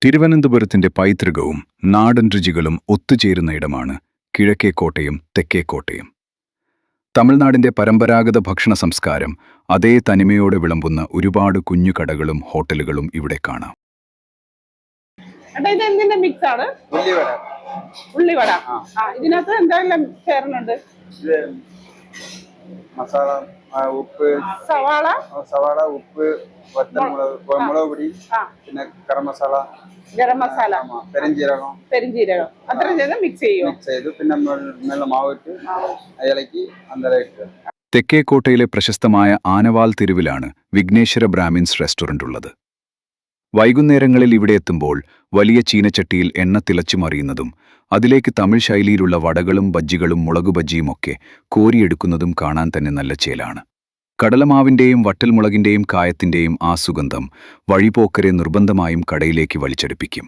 തിരുവനന്തപുരത്തിന്റെ പൈതൃകവും നാടൻ രുചികളും ഒത്തുചേരുന്ന ഇടമാണ് കിഴക്കേക്കോട്ടയം തെക്കേക്കോട്ടയം. തമിഴ്നാടിന്റെ പരമ്പരാഗത ഭക്ഷണ സംസ്കാരം അതേ തനിമയോടെ വിളമ്പുന്ന ഒരുപാട് കുഞ്ഞു കടകളും ഹോട്ടലുകളും ഇവിടെ കാണാം. ഇതെന്തിന്റെ മിക്സ് ആണ്? ഉള്ളിവട. ഇതിനകത്ത് എന്തെല്ലാം ചേർന്നുണ്ട്? മസാല, ഉപ്പ്, സവാള, ഉപ്പ്, വറ്റൽമുളക്, മുളക് പൊടി, പിന്നെ ഗരം മസാല, പെരിഞ്ജീരകം അത്ര ചെയ്ത് മിക്സ് ചെയ്തു. പിന്നെ നല്ല മാവിട്ട് ഇളക്കി അന്തരയിട്ട്. തെക്കേക്കോട്ടയിലെ പ്രശസ്തമായ ആനവാൽ തെരുവിലാണ് വിഘ്നേശ്വര ബ്രാഹ്മിൻസ് റെസ്റ്റോറന്റ് ഉള്ളത്. വൈകുന്നേരങ്ങളിൽ ഇവിടെ എത്തുമ്പോൾ വലിയ ചീനച്ചട്ടിയിൽ എണ്ണ തിളച്ചു മറിയുന്നതും അതിലേക്ക് തമിഴ് ശൈലിയിലുള്ള വടകളും ബജ്ജികളും മുളകുബജ്ജിയുമൊക്കെ കോരിയെടുക്കുന്നതും കാണാൻ തന്നെ നല്ല ചേലാണ്. കടലമാവിന്റെയും വട്ടൽമുളകിന്റെയും കായത്തിന്റെയും ആ സുഗന്ധം വഴിപോക്കരെ നിർബന്ധമായും കടയിലേക്ക് വലിച്ചെടുപ്പിക്കും.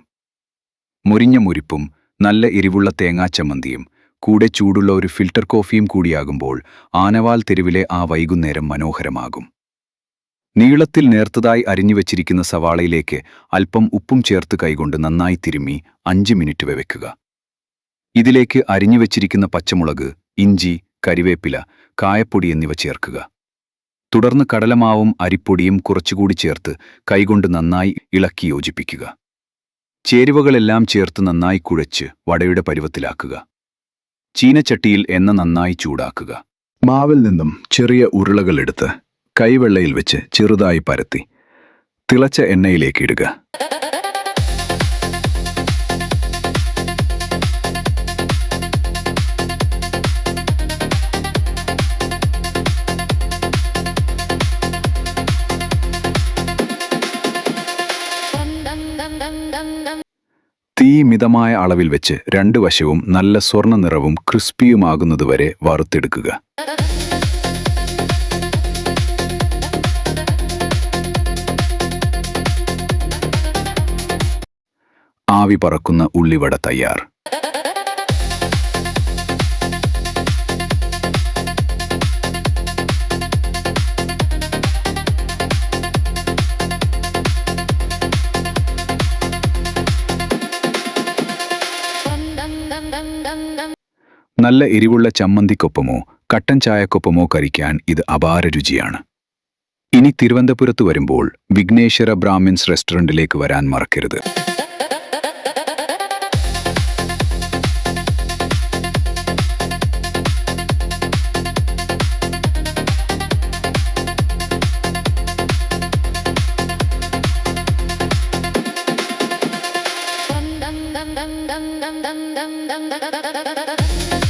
മുരിഞ്ഞ മുരിപ്പും നല്ല എരിവുള്ള തേങ്ങാച്ചമ്മന്തിയും കൂടെ ചൂടുള്ള ഒരു ഫിൽട്ടർ കോഫിയും കൂടിയാകുമ്പോൾ ആനവാൽ തെരുവിലെ ആ വൈകുന്നേരം മനോഹരമാകും. നീളത്തിൽ നേർത്തതായി അരിഞ്ഞുവച്ചിരിക്കുന്ന സവാളയിലേക്ക് അല്പം ഉപ്പും ചേർത്ത് കൈകൊണ്ട് നന്നായി തിരുമ്മി 5 മിനിറ്റ് വെവെക്കുക. ഇതിലേക്ക് അരിഞ്ഞുവച്ചിരിക്കുന്ന പച്ചമുളക്, ഇഞ്ചി, കരിവേപ്പില, കായപ്പൊടി എന്നിവ ചേർക്കുക. തുടർന്ന് കടലമാവും അരിപ്പൊടിയും കുറച്ചുകൂടി ചേർത്ത് കൈകൊണ്ട് നന്നായി ഇളക്കി യോജിപ്പിക്കുക. ചേരുവകളെല്ലാം ചേർത്ത് നന്നായി കുഴച്ച് വടയുടെ പരുവത്തിലാക്കുക. ചീനച്ചട്ടിയിൽ എണ്ണ നന്നായി ചൂടാക്കുക. മാവിൽ നിന്നും ചെറിയ ഉരുളകളെടുത്ത് കൈവെള്ളയിൽ വെച്ച് ചെറുതായി പരത്തി തിളച്ച എണ്ണയിലേക്ക് ഇടുക. തീ മിതമായ അളവിൽ വെച്ച് 2 വശവും നല്ല സ്വർണ്ണ നിറവും ക്രിസ്പിയുമാകുന്നതുവരെ വറുത്തെടുക്കുക. ആവി പറക്കുന്ന ഉള്ളിവട തയ്യാർ. നല്ല എരിവുള്ള ചമ്മന്തിക്കൊപ്പമോ കട്ടൻ ചായക്കൊപ്പമോ കഴിക്കാൻ ഇത് അപാര രുചിയാണ്. ഇനി തിരുവനന്തപുരത്ത് വരുമ്പോൾ വിഘ്നേശ്വര ബ്രാഹ്മിൻസ് റെസ്റ്റോറന്റിലേക്ക് വരാൻ മറക്കരുത്. Dum dum dum dum dum dum dum dum dum dum dum dum dum